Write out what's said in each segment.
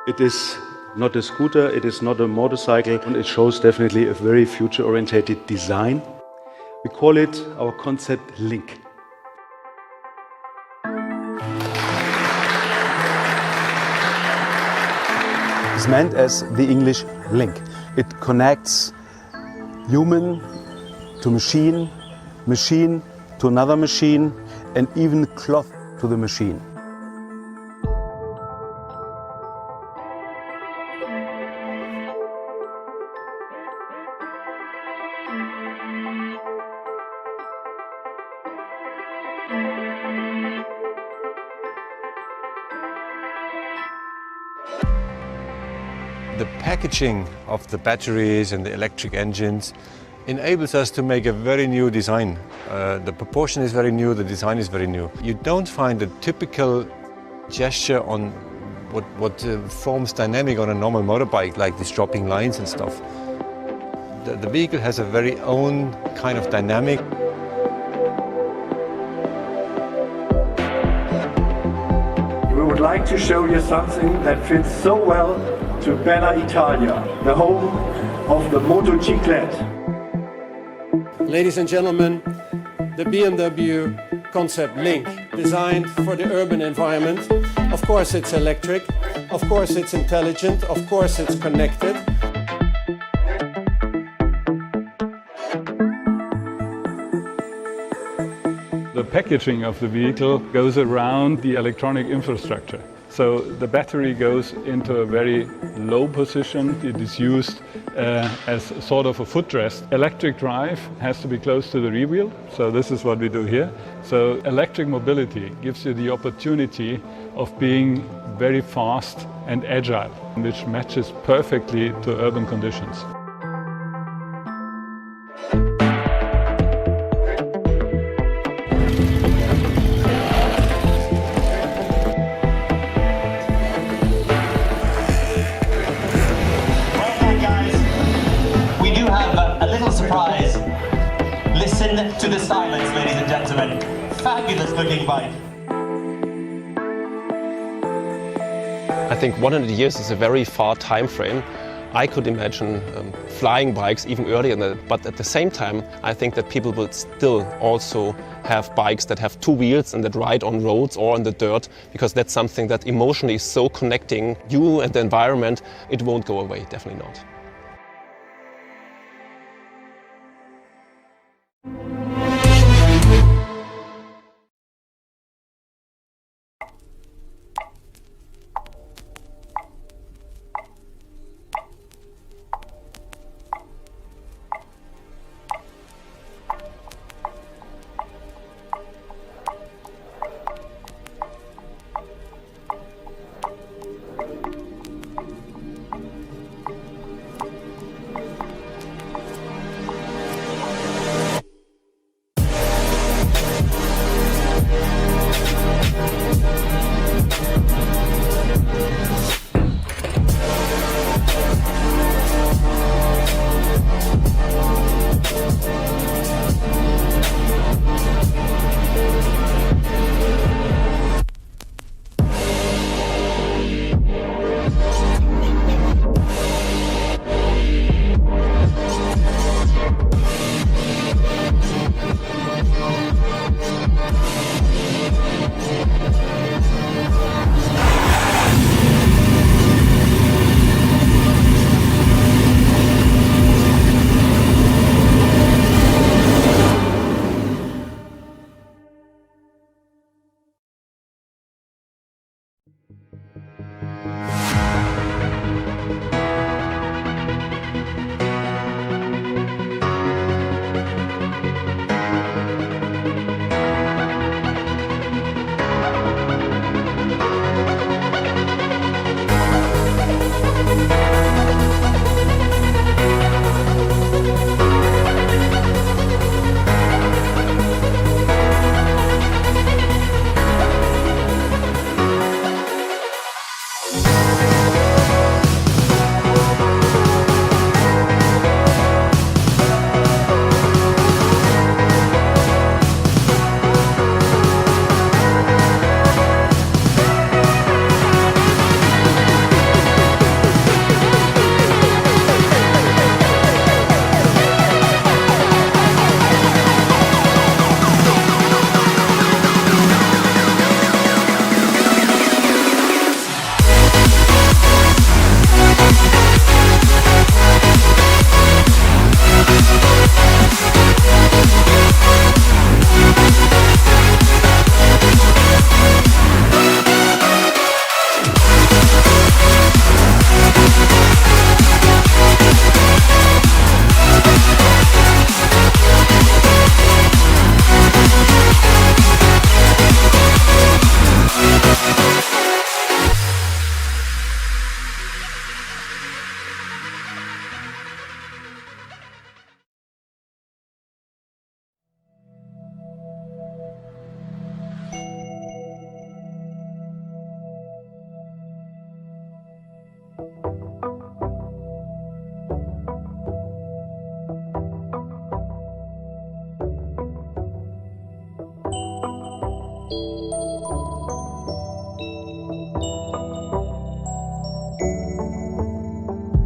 It is not a scooter, it is not a motorcycle, and it shows definitely a very future-oriented design. We call it our Concept Link. It's meant as the English link. It connects human to machine, machine to another machine, and even cloth to the machine. The packaging of the batteries and the electric engines enables us to make a very new design. The proportion is very new, the design is very new. You don't find a typical gesture on what forms dynamic on a normal motorbike, like these dropping lines and stuff. The vehicle has a very own kind of dynamic. We would like to show you something that fits so well to Bella Italia, the home of the motociclette. Ladies and gentlemen, the BMW Concept Link, designed for the urban environment. Of course it's electric, of course it's intelligent, of course it's connected. The packaging of the vehicle goes around the electronic infrastructure. So the battery goes into a very low position. It is used as sort of a footrest. Electric drive has to be close to the rear wheel. So this is what we do here. So electric mobility gives you the opportunity of being very fast and agile, which matches perfectly to urban conditions. Surprise. Listen to the silence, ladies and gentlemen. Fabulous looking bike. I think 100 years is a very far time frame. I could imagine flying bikes even earlier than that, but at the same time I think that people will still also have bikes that have two wheels and that ride on roads or on the dirt, because that's something that emotionally is so connecting you and the environment. It won't go away, definitely not.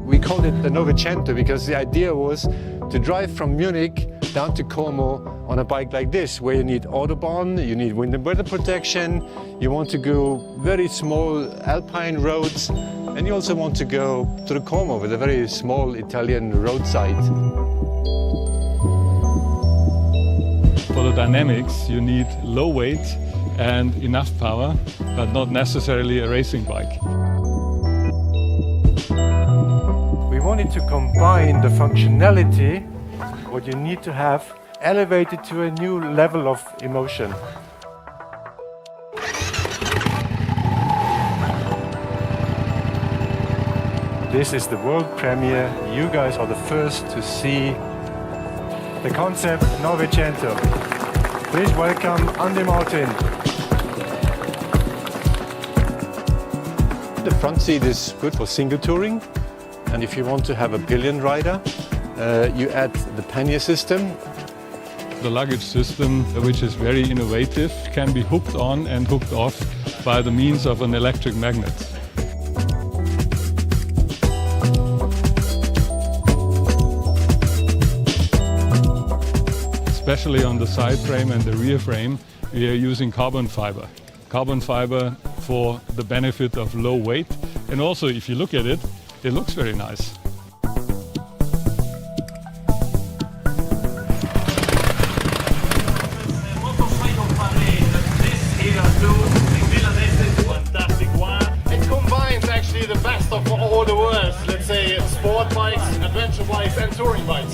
We called it the Novecento because the idea was to drive from Munich down to Como on a bike like this, where you need Autobahn, you need wind and weather protection, you want to go very small alpine roads, and you also want to go to the Como with a very small Italian roadside. For the dynamics, you need low weight and enough power, but not necessarily a racing bike. We wanted to combine the functionality, what you need to have, elevated to a new level of emotion. This is the world premiere. You guys are the first to see the Concept Novecento. Please welcome Andy Martin. The front seat is good for single touring, and if you want to have a pillion rider, you add the pannier system. The luggage system, which is very innovative, can be hooked on and hooked off by the means of an electric magnet. Especially on the side frame and the rear frame, we are using carbon fiber. Carbon fiber for the benefit of low weight, and also if you look at it, it looks very nice. It combines actually the best of all the worlds, let's say sport bikes, adventure bikes and touring bikes.